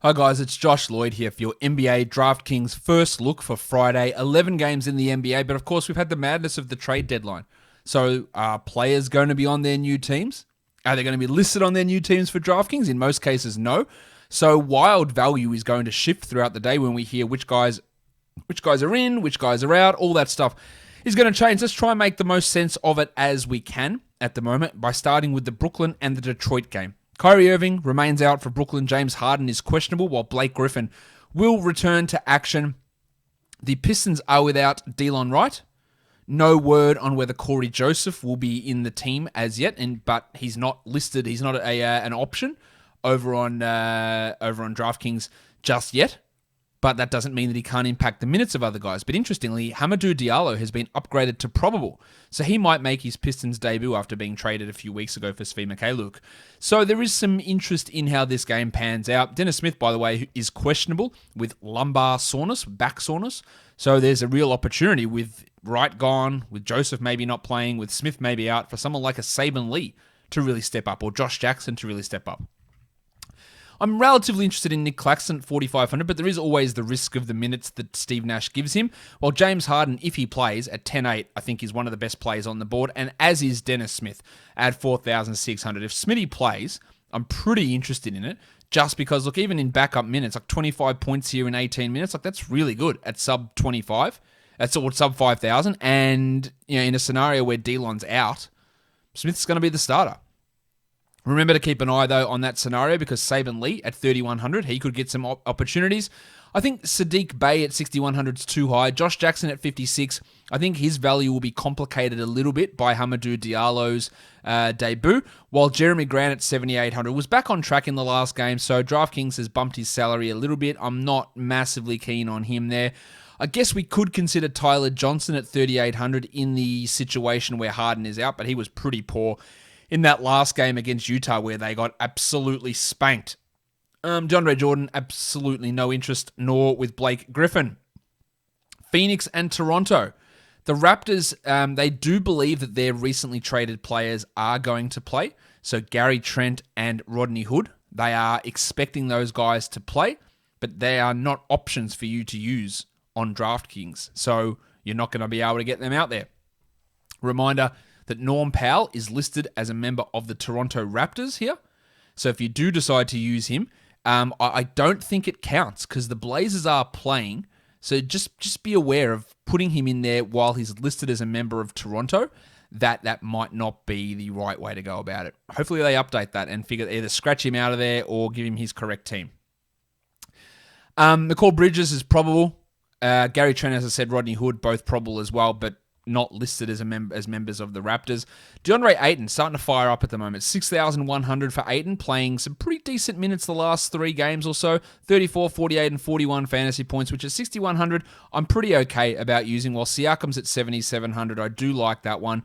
Hi guys, it's Josh Lloyd here for your NBA DraftKings first look for Friday. 11 games in the NBA, but of course we've had the madness of the trade deadline. So are players going to be on their new teams? Are they going to be listed on their new teams for DraftKings? In most cases, no. So wild value is going to shift throughout the day when we hear which guys are in, which guys are out, all that stuff is going to change. Let's try and make the most sense of it as we can at the moment by starting with the Brooklyn and the Detroit game. Kyrie Irving remains out for Brooklyn. James Harden is questionable, while Blake Griffin will return to action. The Pistons are without Delon Wright. No word on whether Corey Joseph will be in the team as yet, but he's not listed. He's not an option over on DraftKings just yet. But that doesn't mean that he can't impact the minutes of other guys. But interestingly, Hamidou Diallo has been upgraded to probable. So he might make his Pistons debut after being traded a few weeks ago for Svi Mykhailiuk. So there is some interest in how this game pans out. Dennis Smith, by the way, is questionable with lumbar soreness, back soreness. So there's a real opportunity with Wright gone, with Joseph maybe not playing, with Smith maybe out, for someone like a Saban Lee to really step up, or Josh Jackson to really step up. I'm relatively interested in Nick Claxton at 4,500, but there is always the risk of the minutes that Steve Nash gives him. While James Harden, if he plays at 10.8, I think is one of the best players on the board, and as is Dennis Smith at 4,600. If Smitty plays, I'm pretty interested in it, just because, look, even in backup minutes, like 25 points here in 18 minutes, like that's really good at sub 25. That's all sub 5,000, and in a scenario where Delon's out, Smith's going to be the starter. Remember to keep an eye, though, on that scenario because Saban Lee at 3,100, he could get some opportunities. I think Sadiq Bey at 6,100 is too high. Josh Jackson at 56, I think his value will be complicated a little bit by Hamidou Diallo's debut, while Jeremy Grant at 7,800 was back on track in the last game, so DraftKings has bumped his salary a little bit. I'm not massively keen on him there. I guess we could consider Tyler Johnson at 3,800 in the situation where Harden is out, but he was pretty poor in that last game against Utah where they got absolutely spanked. DeAndre Jordan, absolutely no interest, nor with Blake Griffin. Phoenix and Toronto. The Raptors, they do believe that their recently traded players are going to play. So Gary Trent and Rodney Hood, they are expecting those guys to play, but they are not options for you to use on DraftKings. So you're not going to be able to get them out there. Reminder that Norm Powell is listed as a member of the Toronto Raptors here. So if you do decide to use him, I don't think it counts because the Blazers are playing. So just be aware of putting him in there while he's listed as a member of Toronto. That might not be the right way to go about it. Hopefully they update that and figure either scratch him out of there or give him his correct team. Mikal Bridges is probable. Gary Trent, as I said, Rodney Hood, both probable as well, but not listed as members of the Raptors. DeAndre Ayton starting to fire up at the moment. 6,100 for Ayton, playing some pretty decent minutes the last 3 games or so. 34, 48, and 41 fantasy points, which is 6,100. I'm pretty okay about using. While Siakam's at 7,700, I do like that one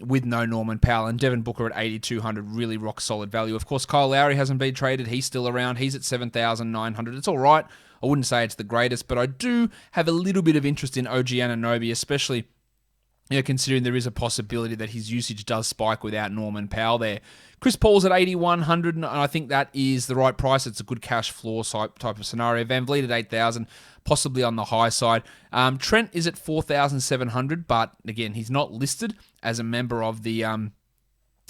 with no Norman Powell. And Devin Booker at 8,200, really rock solid value. Of course, Kyle Lowry hasn't been traded. He's still around. He's at 7,900. It's all right. I wouldn't say it's the greatest, but I do have a little bit of interest in OG Anunoby, especially considering there is a possibility that his usage does spike without Norman Powell there. Chris Paul's at 8,100, and I think that is the right price. It's a good cash floor type of scenario. Van Vliet at 8,000, possibly on the high side. Trent is at 4,700, but again, he's not listed as a member of the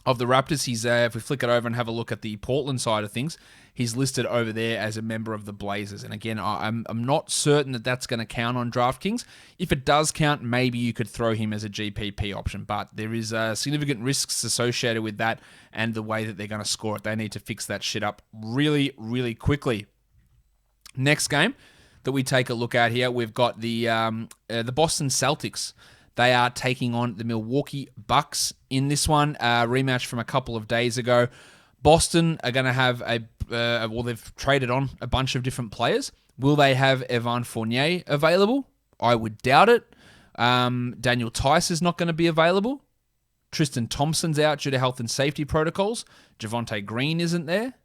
Raptors. He's if we flick it over and have a look at the Portland side of things, he's listed over there as a member of the Blazers. And again, I'm not certain that that's going to count on DraftKings. If it does count, maybe you could throw him as a GPP option, but there is significant risks associated with that and the way that they're going to score it. They need to fix that shit up really, really quickly. Next game that we take a look at here, we've got the Boston Celtics. They are taking on the Milwaukee Bucks in this one, rematch from a couple of days ago. Boston are going to have they've traded on a bunch of different players. Will they have Evan Fournier available? I would doubt it. Daniel Tice is not going to be available. Tristan Thompson's out due to health and safety protocols. Javonte Green isn't there.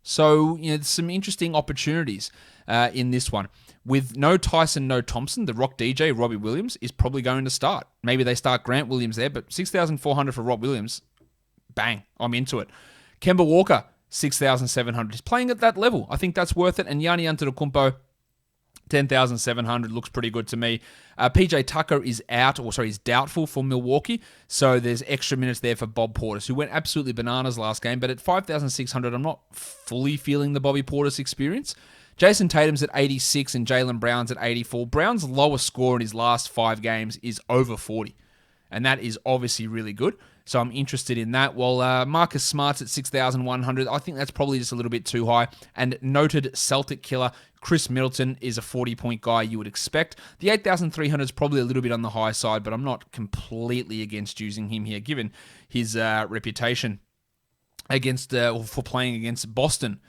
So, there's some interesting opportunities in this one. With no Tyson, no Thompson, the Rock DJ, Robbie Williams, is probably going to start. Maybe they start Grant Williams there, but 6,400 for Rob Williams, bang, I'm into it. Kemba Walker 6,700. He's playing at that level. I think that's worth it. And Gianni Antetokounmpo, 10,700 looks pretty good to me. PJ Tucker is he's doubtful for Milwaukee. So there's extra minutes there for Bob Portis, who went absolutely bananas last game. But at 5,600, I'm not fully feeling the Bobby Portis experience. Jason Tatum's at 86 and Jaylen Brown's at 84. Brown's lowest score in his last 5 games is over 40. And that is obviously really good. So I'm interested in that. While Marcus Smart's at 6,100, I think that's probably just a little bit too high. And noted Celtic killer Chris Middleton is a 40-point guy you would expect. The 8,300 is probably a little bit on the high side, but I'm not completely against using him here, given his reputation for playing against Boston.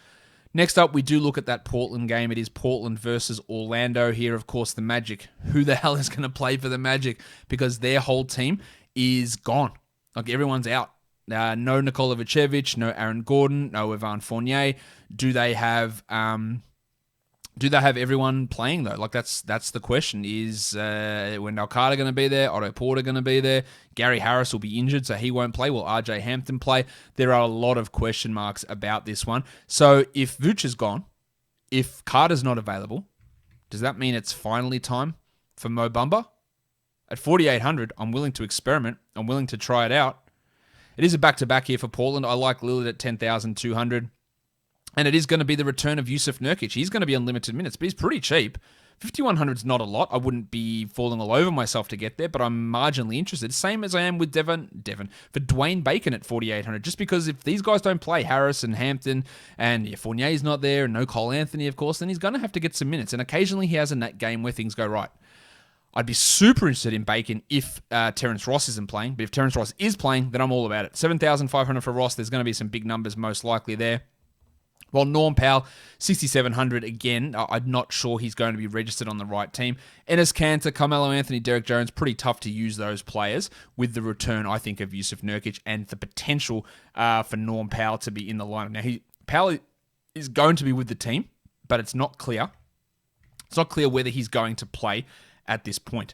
Next up, we do look at that Portland game. It is Portland versus Orlando here. Of course, the Magic. Who the hell is going to play for the Magic? Because their whole team is gone. Like, everyone's out. No Nikola Vucevic, no Aaron Gordon, no Evan Fournier. Do they have everyone playing, though? Like, that's the question. Is Wendell Carter going to be there? Otto Porter going to be there? Gary Harris will be injured, so he won't play. Will RJ Hampton play? There are a lot of question marks about this one. So if Vooch is gone, if Carter's not available, does that mean it's finally time for Mo Bamba? At 4,800, I'm willing to experiment. I'm willing to try it out. It is a back-to-back here for Portland. I like Lillard at 10,200. And it is going to be the return of Yusuf Nurkic. He's going to be on limited minutes, but he's pretty cheap. 5,100 is not a lot. I wouldn't be falling all over myself to get there, but I'm marginally interested. Same as I am with Devin for Dwayne Bacon at 4,800. Just because if these guys don't play, Harris and Hampton, and Fournier's not there, and no Cole Anthony, of course, then he's going to have to get some minutes. And occasionally he has a net game where things go right. I'd be super interested in Bacon if Terrence Ross isn't playing. But if Terrence Ross is playing, then I'm all about it. 7,500 for Ross. There's going to be some big numbers most likely there. While Norm Powell, 6,700 again, I'm not sure he's going to be registered on the right team. Enes Kanter, Carmelo Anthony, Derek Jones, pretty tough to use those players with the return, I think, of Yusuf Nurkic and the potential for Norm Powell to be in the lineup. Now, Powell is going to be with the team, but it's not clear. It's not clear whether he's going to play at this point.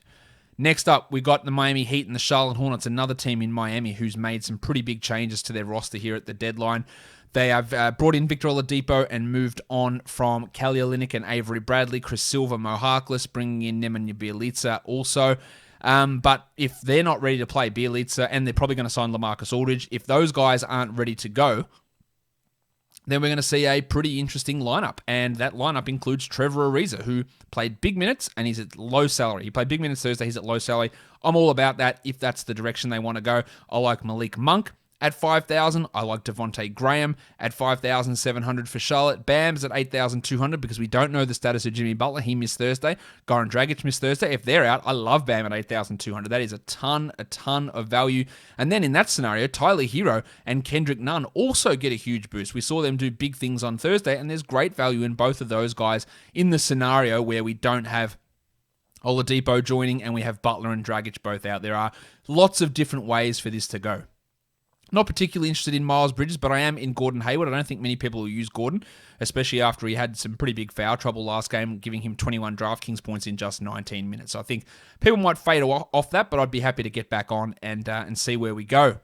Next up, we got the Miami Heat and the Charlotte Hornets, another team in Miami who's made some pretty big changes to their roster here at the deadline. They have brought in Victor Oladipo and moved on from Kelly Olynyk and Avery Bradley, Chris Silva, Mo Harkless, bringing in Nemanja Bjelica also. But if they're not ready to play Bjelica, and they're probably going to sign LaMarcus Aldridge, if those guys aren't ready to go, then we're going to see a pretty interesting lineup. And that lineup includes Trevor Ariza, who played big minutes and he's at low salary. He played big minutes Thursday, he's at low salary. I'm all about that if that's the direction they want to go. I like Malik Monk at 5,000. I like Devontae Graham at 5,700 for Charlotte. Bam's at 8,200 because we don't know the status of Jimmy Butler. He missed Thursday. Goran Dragic missed Thursday. If they're out, I love Bam at 8,200. That is a ton of value. And then in that scenario, Tyler Hero and Kendrick Nunn also get a huge boost. We saw them do big things on Thursday, and there's great value in both of those guys in the scenario where we don't have Oladipo joining and we have Butler and Dragic both out. There are lots of different ways for this to go. Not particularly interested in Miles Bridges, but I am in Gordon Hayward. I don't think many people will use Gordon, especially after he had some pretty big foul trouble last game, giving him 21 DraftKings points in just 19 minutes. So I think people might fade off that, but I'd be happy to get back on and see where we go.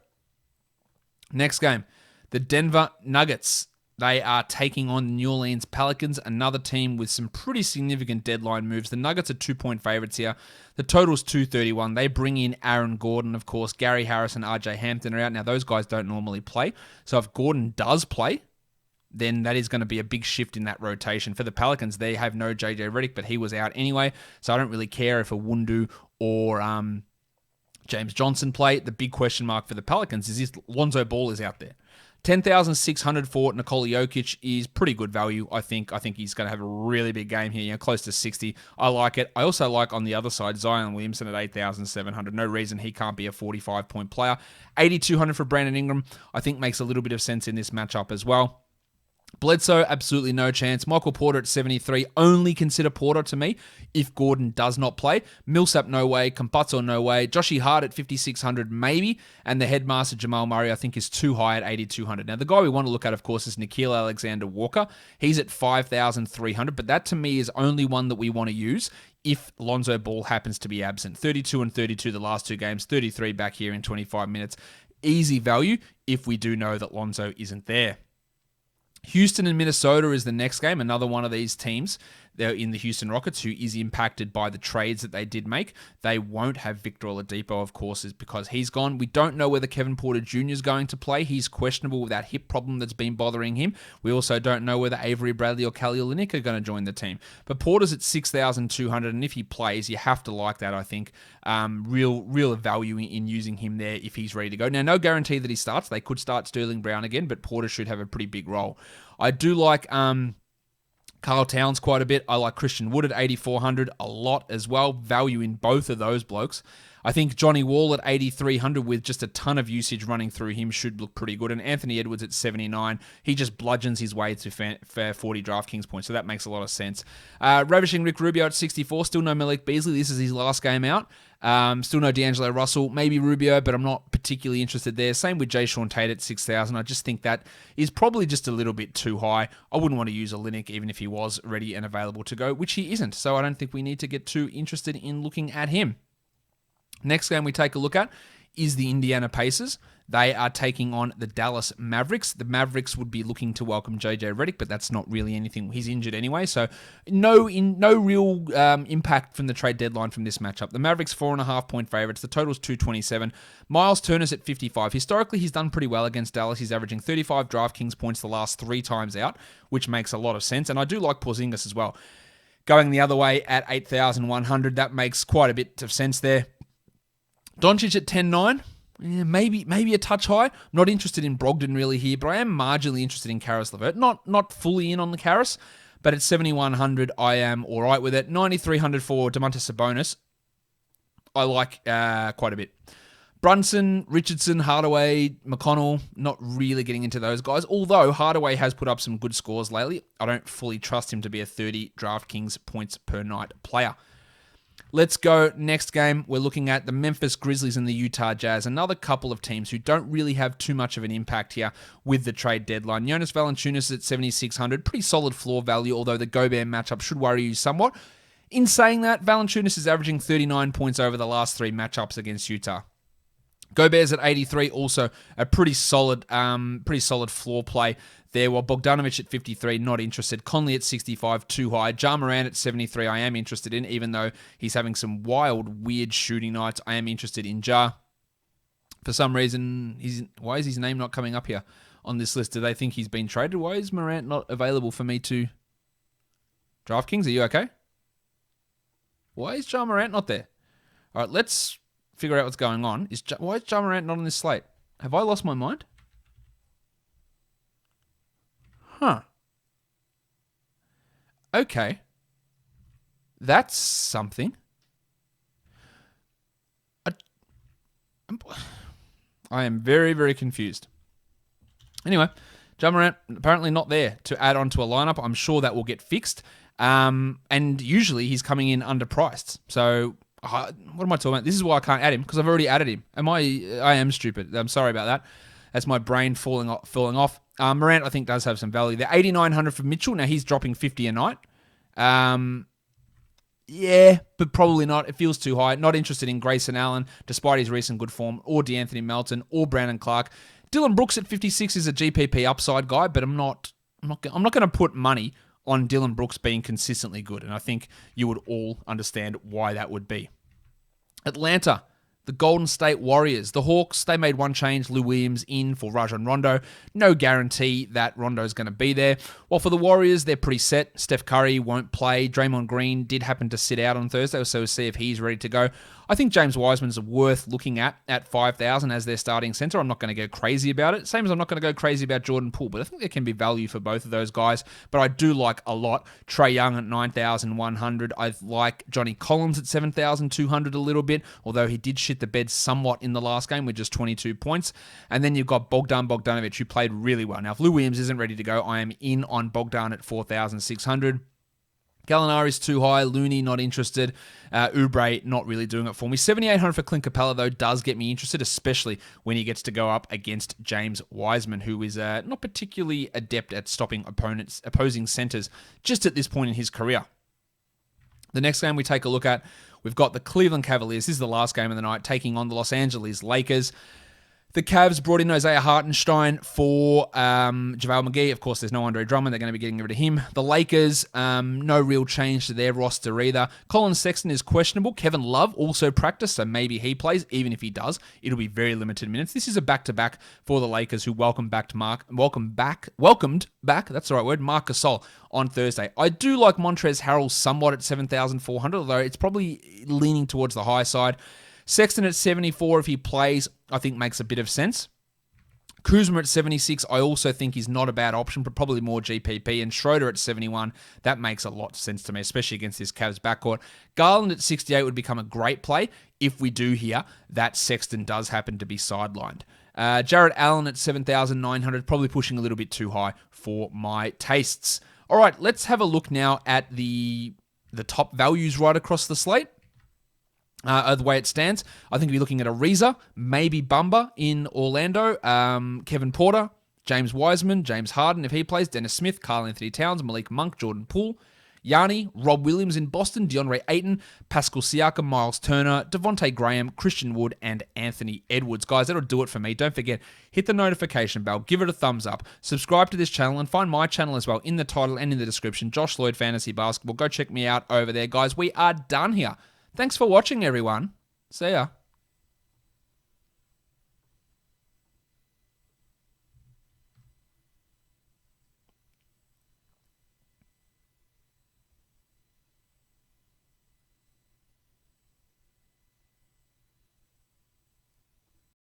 Next game, the Denver Nuggets. They are taking on the New Orleans Pelicans, another team with some pretty significant deadline moves. The Nuggets are 2-point favorites here. The total's 231. They bring in Aaron Gordon, of course. Gary Harris and RJ Hampton are out. Now, those guys don't normally play. So if Gordon does play, then that is going to be a big shift in that rotation. For the Pelicans, they have no JJ Redick, but he was out anyway. So I don't really care if a Wundu or James Johnson play. The big question mark for the Pelicans is if Lonzo Ball is out there. 10,600 for Nikola Jokic is pretty good value, I think. I think he's going to have a really big game here, close to 60. I like it. I also like, on the other side, Zion Williamson at 8,700. No reason he can't be a 45-point player. 8,200 for Brandon Ingram, I think makes a little bit of sense in this matchup as well. Bledsoe, absolutely no chance. Michael Porter at 73. Only consider Porter to me if Gordon does not play. Millsap, no way. Campazzo, no way. Joshie Hart at 5,600, maybe. And the headmaster, Jamal Murray, I think is too high at 8,200. Now, the guy we want to look at, of course, is Nickeil Alexander-Walker. He's at 5,300, but that to me is only one that we want to use if Lonzo Ball happens to be absent. 32 and 32 the last two games. 33 back here in 25 minutes. Easy value if we do know that Lonzo isn't there. Houston and Minnesota is the next game, another one of these teams. They're in the Houston Rockets, who is impacted by the trades that they did make. They won't have Victor Oladipo, of course, is because he's gone. We don't know whether Kevin Porter Jr. is going to play. He's questionable with that hip problem that's been bothering him. We also don't know whether Avery Bradley or Kelly Olynyk are going to join the team. But Porter's at 6,200, and if he plays, you have to like that, I think. Real value in using him there if he's ready to go. Now, no guarantee that he starts. They could start Sterling Brown again, but Porter should have a pretty big role. I do like Karl Towns quite a bit. I like Christian Wood at 8,400 a lot as well. Value in both of those blokes. I think Johnny Wall at 8,300 with just a ton of usage running through him should look pretty good. And Anthony Edwards at 79, he just bludgeons his way to 40 DraftKings points, so that makes a lot of sense. Ravishing Rick Rubio at 64, still no Malik Beasley. This is his last game out. Still no D'Angelo Russell, maybe Rubio, but I'm not particularly interested there. Same with Jay Sean Tate at 6,000. I just think that is probably just a little bit too high. I wouldn't want to use Olynyk even if he was ready and available to go, which he isn't. So I don't think we need to get too interested in looking at him. Next game we take a look at is the Indiana Pacers. They are taking on the Dallas Mavericks. The Mavericks would be looking to welcome JJ Redick, but that's not really anything. He's injured anyway, so no real impact from the trade deadline from this matchup. The Mavericks 4.5-point favorites. The total's 227. Miles Turner's at 55. Historically, he's done pretty well against Dallas. He's averaging 35 DraftKings points the last 3 times out, which makes a lot of sense. And I do like Porzingis as well. Going the other way at 8,100, that makes quite a bit of sense there. Doncic at 10.9. Yeah, maybe a touch high. I'm not interested in Brogdon really here, but I am marginally interested in Karis LeVert. Not fully in on the Karis, but at 7,100, I am all right with it. 9,300 for Domantas Sabonis. I like quite a bit. Brunson, Richardson, Hardaway, McConnell, not really getting into those guys. Although Hardaway has put up some good scores lately, I don't fully trust him to be a 30 DraftKings points per night player. Let's go next game. We're looking at the Memphis Grizzlies and the Utah Jazz. Another couple of teams who don't really have too much of an impact here with the trade deadline. Jonas Valanciunas is at 7,600. Pretty solid floor value, although the Gobert matchup should worry you somewhat. In saying that, Valanciunas is averaging 39 points over the last 3 matchups against Utah. Gobert's at 83, also a pretty solid floor play there. While Bogdanovic at 53, not interested. Conley at 65, too high. Ja Morant at 73, I am interested in, even though he's having some wild, weird shooting nights. I am interested in Ja. For some reason, why is his name not coming up here on this list? Do they think he's been traded? Why is Morant not available for me to... DraftKings, are you okay? Why is Ja Morant not there? All right, let's figure out what's going on. Why is Ja Morant not on this slate? Have I lost my mind? Huh. Okay. That's something. I am very, very confused. Anyway, Ja Morant apparently not there to add on to a lineup. I'm sure that will get fixed. And usually he's coming in underpriced. So what am I talking about? This is why I can't add him, because I've already added him. I am stupid. I'm sorry about that. That's my brain falling off. Morant, I think, does have some value there. 8,900 for Mitchell. Now, he's dropping 50 a night. Yeah, but probably not. It feels too high. Not interested in Grayson Allen, despite his recent good form, or DeAnthony Melton, or Brandon Clark. Dylan Brooks at 56 is a GPP upside guy, but I'm not going to put money on Dylan Brooks being consistently good, and I think you would all understand why that would be. Atlanta, the Golden State Warriors. The Hawks, they made one change. Lou Williams in for Rajon Rondo. No guarantee that Rondo's going to be there. While for the Warriors, they're pretty set. Steph Curry won't play. Draymond Green did happen to sit out on Thursday, so we'll see if he's ready to go. I think James Wiseman's worth looking at 5,000 as their starting center. I'm not going to go crazy about it. Same as I'm not going to go crazy about Jordan Poole, but I think there can be value for both of those guys. But I do like a lot Trae Young at 9,100. I like Johnny Collins at 7,200 a little bit, although he did shit the bed somewhat in the last game with just 22 points. And then you've got Bogdanovic, who played really well. Now, if Lou Williams isn't ready to go, I am in on Bogdan at 4,600. Gallinari's too high. Looney, not interested. Oubre, not really doing it for me. 7,800 for Clint Capella, though, does get me interested, especially when he gets to go up against James Wiseman, who is not particularly adept at stopping opposing centers just at this point in his career. The next game we take a look at, we've got the Cleveland Cavaliers. This is the last game of the night, taking on the Los Angeles Lakers. The Cavs brought in Isaiah Hartenstein for JaVale McGee. Of course, there's no Andre Drummond. They're going to be getting rid of him. The Lakers, no real change to their roster either. Colin Sexton is questionable. Kevin Love also practiced, so maybe he plays. Even if he does, it'll be very limited minutes. This is a back-to-back for the Lakers, who welcomed back, that's the right word, Marc Gasol on Thursday. I do like Montrezl Harrell somewhat at 7,400, although it's probably leaning towards the high side. Sexton at 74, if he plays, I think makes a bit of sense. Kuzma at 76, I also think is not a bad option, but probably more GPP. And Schroeder at 71, that makes a lot of sense to me, especially against this Cavs backcourt. Garland at 68 would become a great play if we do hear that Sexton does happen to be sidelined. Jarrett Allen at 7,900, probably pushing a little bit too high for my tastes. All right, let's have a look now at the top values right across the slate. The way it stands, I think we're looking at Ariza, maybe Bumba in Orlando, Kevin Porter, James Wiseman, James Harden if he plays, Dennis Smith, Karl Anthony Towns, Malik Monk, Jordan Poole, Yanni, Rob Williams in Boston, DeAndre Ayton, Pascal Siakam, Miles Turner, Devontae Graham, Christian Wood, and Anthony Edwards. Guys, that'll do it for me. Don't forget, hit the notification bell, give it a thumbs up, subscribe to this channel, and find my channel as well in the title and in the description, Josh Lloyd Fantasy Basketball. Go check me out over there, guys. We are done here. Thanks for watching, everyone. See ya.